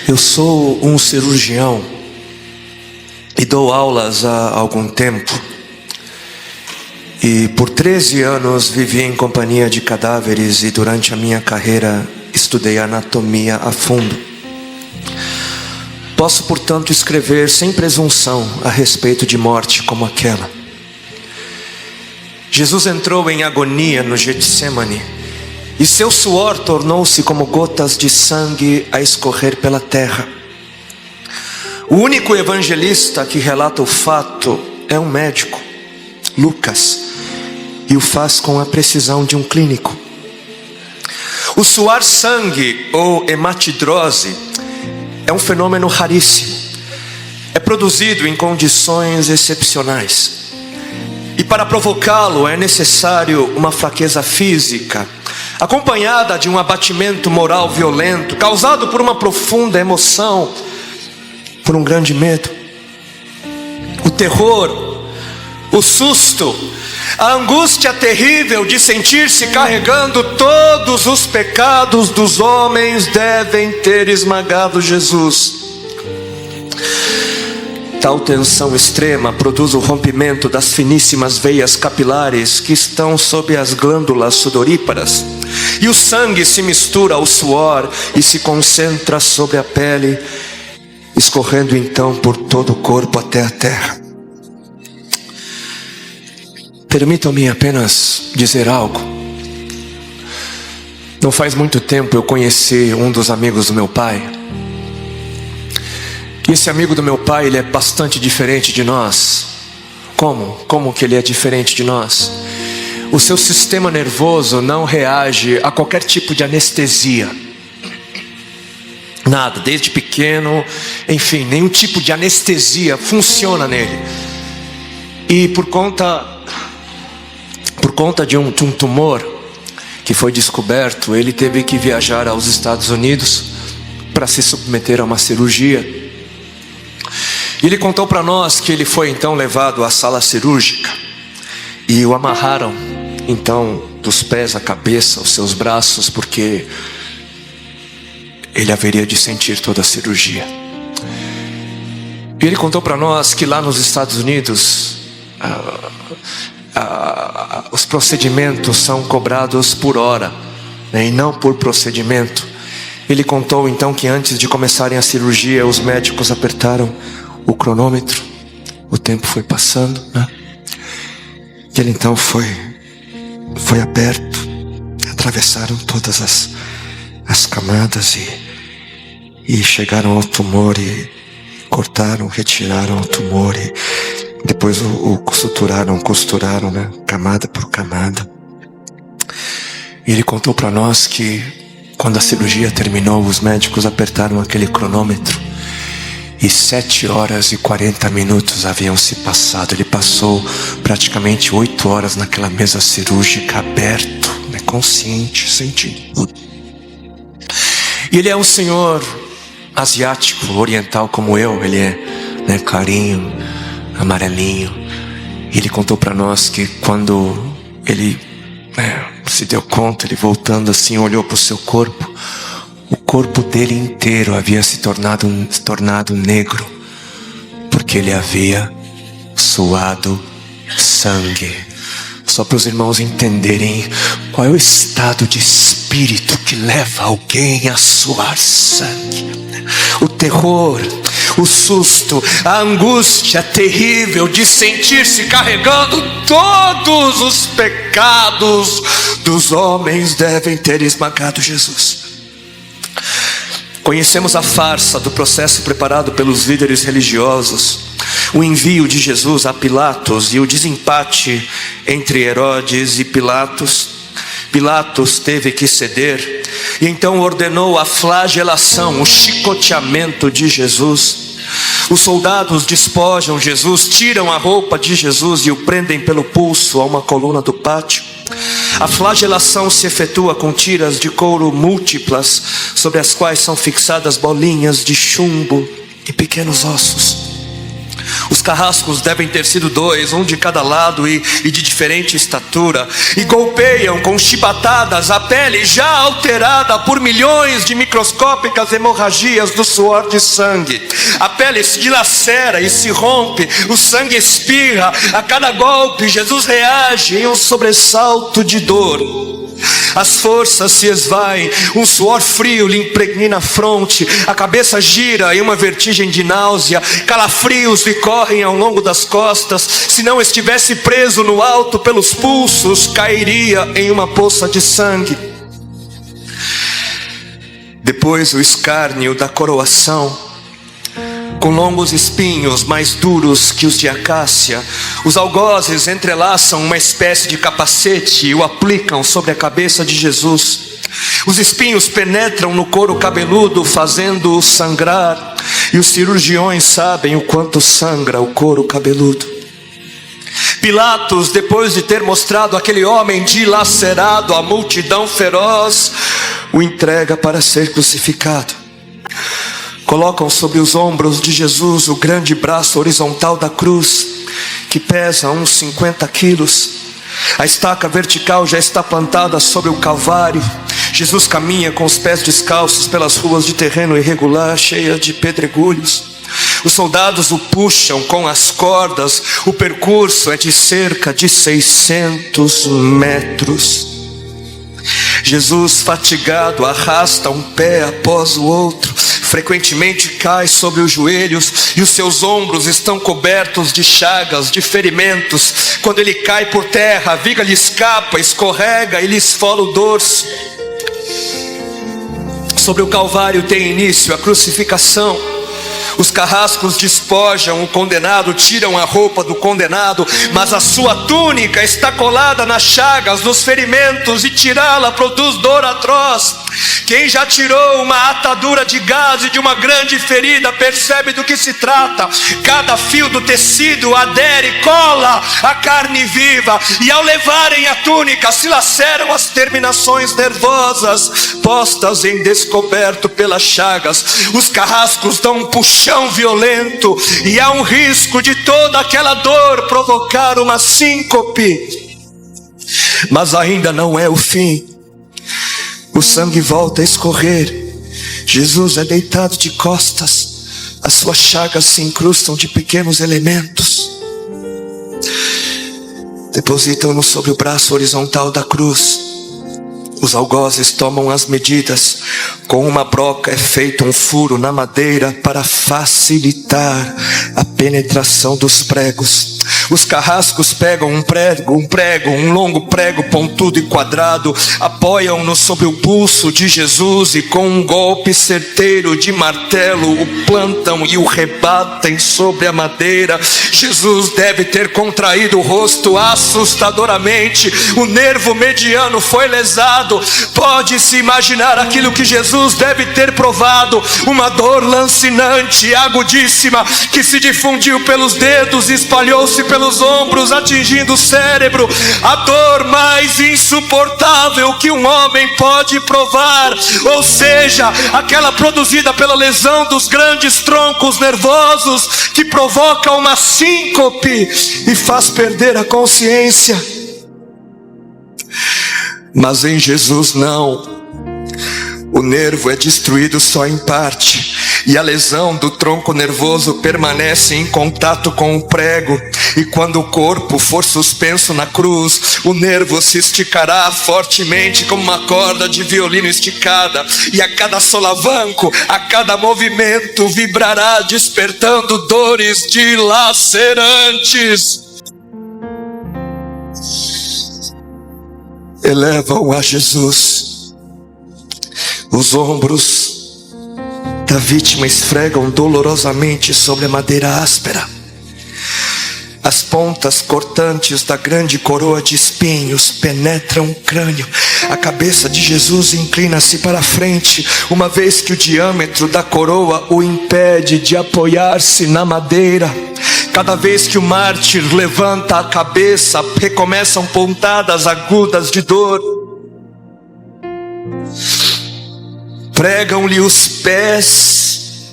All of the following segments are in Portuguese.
Eu sou um cirurgião e dou aulas há algum tempo. E por 13 anos vivi em companhia de cadáveres e durante a minha carreira estudei anatomia a fundo. Posso, portanto, escrever sem presunção a respeito de morte como aquela. Jesus entrou em agonia no Getsemane e seu suor tornou-se como gotas de sangue a escorrer pela terra. O único evangelista que relata o fato é um médico, Lucas, e o faz com a precisão de um clínico. O suar sangue ou hematidrose é um fenômeno raríssimo. É produzido em condições excepcionais. E para provocá-lo é necessário uma fraqueza física, acompanhada de um abatimento moral violento, causado por uma profunda emoção, por um grande medo. O terror, o susto, a angústia terrível de sentir-se carregando todos os pecados dos homens devem ter esmagado Jesus. Tal tensão extrema produz o rompimento das finíssimas veias capilares que estão sob as glândulas sudoríparas, e o sangue se mistura ao suor e se concentra sobre a pele, escorrendo então por todo o corpo até a terra. Permitam-me apenas dizer algo. Não faz muito tempo eu conheci um dos amigos do meu pai. E esse amigo do meu pai, ele é bastante diferente de nós. Como que ele é diferente de nós? O seu sistema nervoso não reage a qualquer tipo de anestesia. Nada, desde pequeno, enfim, nenhum tipo de anestesia funciona nele. E por conta de um tumor que foi descoberto, ele teve que viajar aos Estados Unidos para se submeter a uma cirurgia. E ele contou para nós que ele foi então levado à sala cirúrgica e o amarraram então dos pés à cabeça, os seus braços, porque ele haveria de sentir toda a cirurgia. E ele contou para nós que lá nos Estados Unidos os procedimentos são cobrados por hora, né, e não por procedimento. Ele contou então que antes de começarem a cirurgia, os médicos apertaram o cronômetro, o tempo foi passando, né? E ele então foi aberto, atravessaram todas as camadas e chegaram ao tumor e retiraram o tumor e depois o costuraram, né? Camada por camada. E ele contou para nós que quando a cirurgia terminou, os médicos apertaram aquele cronômetro e 7 horas e 40 minutos haviam se passado. Ele passou praticamente 8 horas naquela mesa cirúrgica, aberto, né, consciente, sentindo. E ele é um senhor asiático, oriental como eu. Ele é, né, clarinho, amarelinho. E ele contou para nós que quando ele se deu conta, ele voltando assim, olhou para o seu corpo. O corpo dele inteiro havia se tornado negro, porque ele havia suado sangue. Só para os irmãos entenderem qual é o estado de espírito que leva alguém a suar sangue. O terror, o susto, a angústia terrível de sentir-se carregando todos os pecados dos homens devem ter esmagado Jesus. Conhecemos a farsa do processo preparado pelos líderes religiosos, o envio de Jesus a Pilatos e o desempate entre Herodes e Pilatos. Pilatos teve que ceder e então ordenou a flagelação, o chicoteamento de Jesus. Os soldados despojam Jesus, tiram a roupa de Jesus e o prendem pelo pulso a uma coluna do pátio. A flagelação se efetua com tiras de couro múltiplas, sobre as quais são fixadas bolinhas de chumbo e pequenos ossos. O Os carrascos devem ter sido 2, um de cada lado e de diferente estatura, e golpeiam com chibatadas a pele já alterada por milhões de microscópicas hemorragias do suor de sangue. A pele se dilacera e se rompe, o sangue espirra. A cada golpe Jesus reage em um sobressalto de dor. As forças se esvaem, um suor frio lhe impregna a fronte, a cabeça gira em uma vertigem de náusea, calafrios lhe correm ao longo das costas. Se não estivesse preso no alto pelos pulsos, cairia em uma poça de sangue. Depois o escárnio da coroação, com longos espinhos mais duros que os de acácia. Os algozes entrelaçam uma espécie de capacete e o aplicam sobre a cabeça de Jesus. Os espinhos penetram no couro cabeludo, fazendo-o sangrar, e os cirurgiões sabem o quanto sangra o couro cabeludo. Pilatos, depois de ter mostrado aquele homem dilacerado à multidão feroz, o entrega para ser crucificado. Colocam sobre os ombros de Jesus o grande braço horizontal da cruz, que pesa uns 50 quilos. A estaca vertical já está plantada sobre o Calvário. Jesus caminha com os pés descalços pelas ruas de terreno irregular, cheia de pedregulhos. Os soldados o puxam com as cordas. O percurso é de cerca de 600 metros. Jesus, fatigado, arrasta um pé após o outro. Frequentemente cai sobre os joelhos e os seus ombros estão cobertos de chagas, de ferimentos. Quando ele cai por terra, a viga lhe escapa, escorrega e lhe esfola o dorso. Sobre o Calvário tem início a crucificação. Os carrascos despojam o condenado, tiram a roupa do condenado, mas a sua túnica está colada nas chagas, nos ferimentos, e tirá-la produz dor atroz. Quem já tirou uma atadura de gás e de uma grande ferida percebe do que se trata. Cada fio do tecido adere, cola a carne viva, e ao levarem a túnica se laceram as terminações nervosas postas em descoberto pelas chagas. Os carrascos dão um puxão violento e há um risco de toda aquela dor provocar uma síncope. Mas ainda não é o fim. O sangue volta a escorrer. Jesus é deitado de costas. As suas chagas se incrustam de pequenos elementos. Depositam-no sobre o braço horizontal da cruz. Os algozes tomam as medidas. Com uma broca é feito um furo na madeira para facilitar a penetração dos pregos. Os carrascos pegam um longo prego pontudo e quadrado, apoiam-no sobre o pulso de Jesus e com um golpe certeiro de martelo o plantam e o rebatem sobre a madeira. Jesus deve ter contraído o rosto assustadoramente. O nervo mediano foi lesado. Pode-se imaginar aquilo que Jesus deve ter provado: uma dor lancinante, agudíssima, que se difundiu pelos dedos e espalhou-se pelos ombros, atingindo o cérebro. A dor mais insuportável que um homem pode provar, ou seja, aquela produzida pela lesão dos grandes troncos nervosos, que provoca uma síncope e faz perder a consciência. Mas em Jesus não. O nervo é destruído só em parte, e a lesão do tronco nervoso permanece em contato com o prego. E quando o corpo for suspenso na cruz, o nervo se esticará fortemente como uma corda de violino esticada, e a cada solavanco, a cada movimento, vibrará, despertando dores dilacerantes. Elevam a Jesus. Os ombros da vítima esfregam dolorosamente sobre a madeira áspera. As pontas cortantes da grande coroa de espinhos penetram o crânio. A cabeça de Jesus inclina-se para a frente, uma vez que o diâmetro da coroa o impede de apoiar-se na madeira. Cada vez que o mártir levanta a cabeça, recomeçam pontadas agudas de dor. Pregam-lhe os pés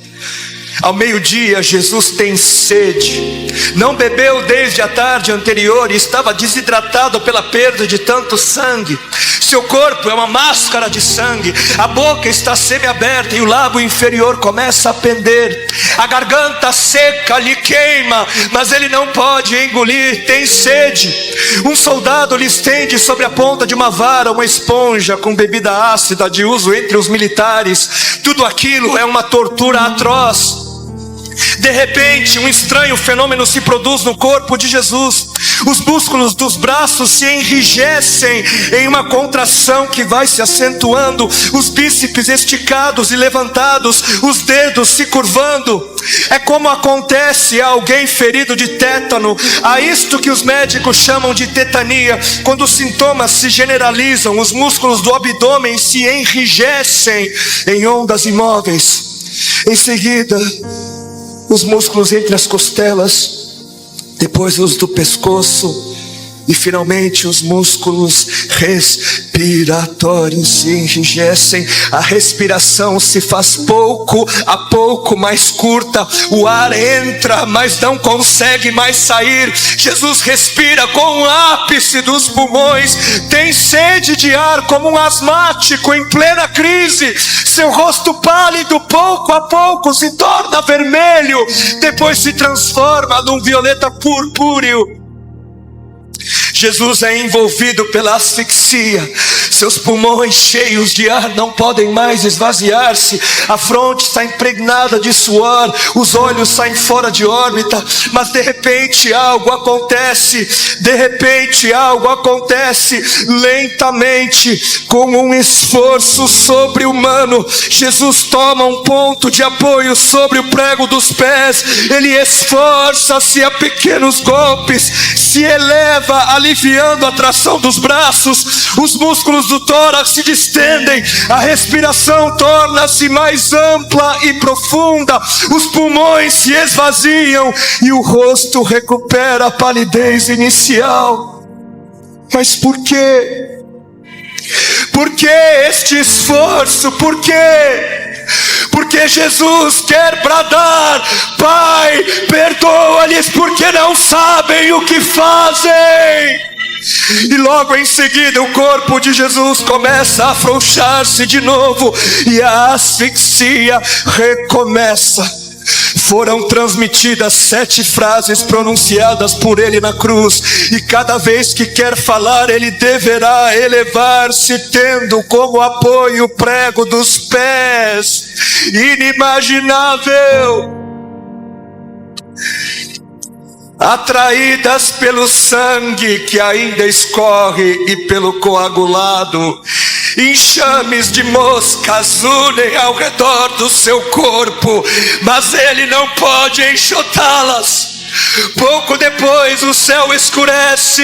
Ao meio-dia, Jesus tem sede. Não bebeu desde a tarde anterior e estava desidratado pela perda de tanto sangue. Seu corpo é uma máscara de sangue. A boca está semi-aberta e o lábio inferior começa a pender. A garganta seca lhe queima, mas ele não pode engolir, tem sede. Um soldado lhe estende sobre a ponta de uma vara uma esponja com bebida ácida de uso entre os militares. Tudo aquilo é uma tortura atroz. De repente, um estranho fenômeno se produz no corpo de Jesus. Os músculos dos braços se enrijecem em uma contração que vai se acentuando, os bíceps esticados e levantados, os dedos se curvando. É como acontece a alguém ferido de tétano, a isto que os médicos chamam de tetania. Quando os sintomas se generalizam, os músculos do abdômen se enrijecem em ondas imóveis. Em seguida, os músculos entre as costelas, depois os do pescoço e finalmente os músculos respiratórios se enrijecem. A respiração se faz pouco a pouco mais curta. O ar entra, mas não consegue mais sair. Jesus respira com o ápice dos pulmões. Tem sede de ar como um asmático em plena crise. Seu rosto pálido pouco a pouco se torna vermelho, depois se transforma num violeta purpúreo. Jesus é envolvido pela asfixia. Seus pulmões cheios de ar não podem mais esvaziar-se. A fronte está impregnada de suor. Os olhos saem fora de órbita. Mas de repente algo acontece. Lentamente, com um esforço sobre-humano, Jesus toma um ponto de apoio sobre o prego dos pés. Ele esforça-se a pequenos golpes, se eleva, aliviando a tração dos braços. Os músculos do tórax se distendem, a respiração torna-se mais ampla e profunda, os pulmões se esvaziam e o rosto recupera a palidez inicial. Mas por quê? Por que este esforço? Por quê? Porque Jesus quer bradar: Pai, perdoa-lhes porque não sabem o que fazem. E logo em seguida o corpo de Jesus começa a afrouxar-se de novo e a asfixia recomeça. Foram transmitidas 7 frases pronunciadas por ele na cruz, e cada vez que quer falar ele deverá elevar-se, tendo como apoio o prego dos pés. Inimaginável. Atraídas pelo sangue que ainda escorre e pelo coagulado, enxames de moscas unem ao redor do seu corpo, mas ele não pode enxotá-las. Pouco depois o céu escurece,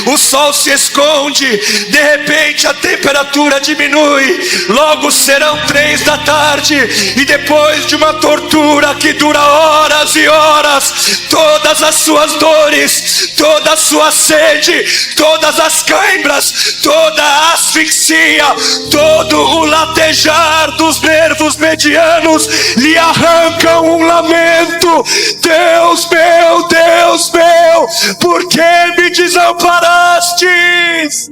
o sol se esconde, de repente a temperatura diminui, logo serão 3 da tarde, e depois de uma tortura que dura horas e horas, todas as suas dores, toda a sua sede, todas as cãibras, toda a asfixia, todo o latejar dos nervos medianos lhe arrancam um lamento: Deus meu, Deus meu, por que me desamparastes?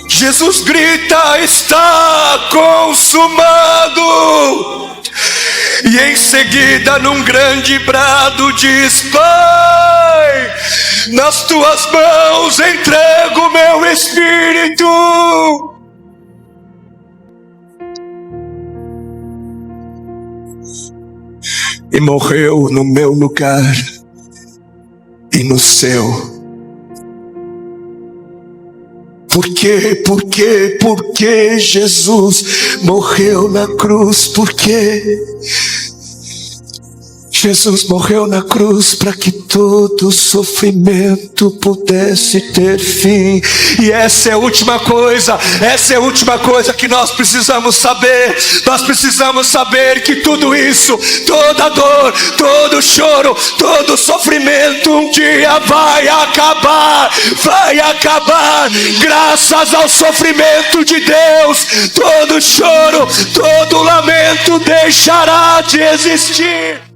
Jesus grita: está consumado. E em seguida, num grande brado, diz: Pai, nas tuas mãos entrego meu espírito. E morreu no meu lugar e no seu. Por que Jesus morreu na cruz? Por quê? Jesus morreu na cruz para que todo sofrimento pudesse ter fim. E essa é a última coisa que nós precisamos saber. Nós precisamos saber que tudo isso, toda dor, todo choro, todo sofrimento um dia vai acabar, vai acabar. Graças ao sofrimento de Deus, todo choro, todo lamento deixará de existir.